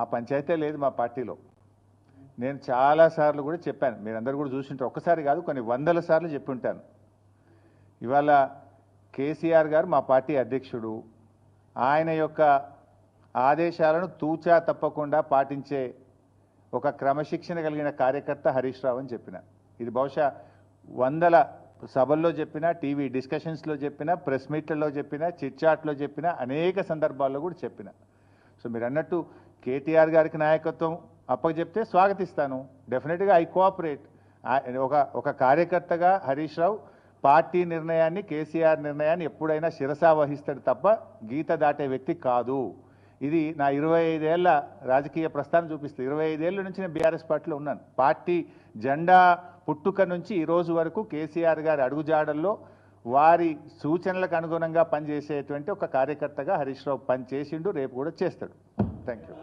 ఆ పంచాయతీ లేదు మా పార్టీలో. నేను చాలాసార్లు కూడా చెప్పాను, మీరందరూ కూడా చూసింటారు, ఒక్కసారి కాదు కొన్ని వందల సార్లు చెప్పుంటాను. ఇవాళ కేసీఆర్ గారు మా పార్టీ అధ్యక్షుడు, ఆయన యొక్క ఆదేశాలను తూచా తప్పకుండా పాటించే ఒక క్రమశిక్షణ కలిగిన కార్యకర్త హరీష్ రావు అని చెప్పిన. ఇది బహుశా వందల సభల్లో చెప్పిన, టీవీ డిస్కషన్స్లో చెప్పిన, ప్రెస్ మీట్లలో చెప్పిన, చిట్చాట్లో చెప్పిన, అనేక సందర్భాల్లో కూడా చెప్పిన. సో మీరు అన్నట్టు కేటీఆర్ గారికి నాయకత్వం అప్పచెప్తే స్వాగతిస్తాను, డెఫినెట్గా ఐ కోఆపరేట్. ఒక కార్యకర్తగా హరీష్ రావు పార్టీ నిర్ణయాన్ని, కేసీఆర్ నిర్ణయాన్ని ఎప్పుడైనా శిరసా వహిస్తాడు తప్ప గీత దాటే వ్యక్తి కాదు. ఇది నా 25 ఏళ్ల రాజకీయ ప్రస్థానం చూపిస్తుంది. 25 ఏళ్ళ నుంచి నేను బీఆర్ఎస్ పార్టీలో ఉన్నాను. పార్టీ జెండా పుట్టుక నుంచి ఈ రోజు వరకు కేసీఆర్ గారి అడుగుజాడల్లో వారి సూచనలకు అనుగుణంగా పనిచేసేటువంటి ఒక కార్యకర్తగా హరీష్ రావు పనిచేసిండు, రేపు కూడా చేస్తాడు. Thank you.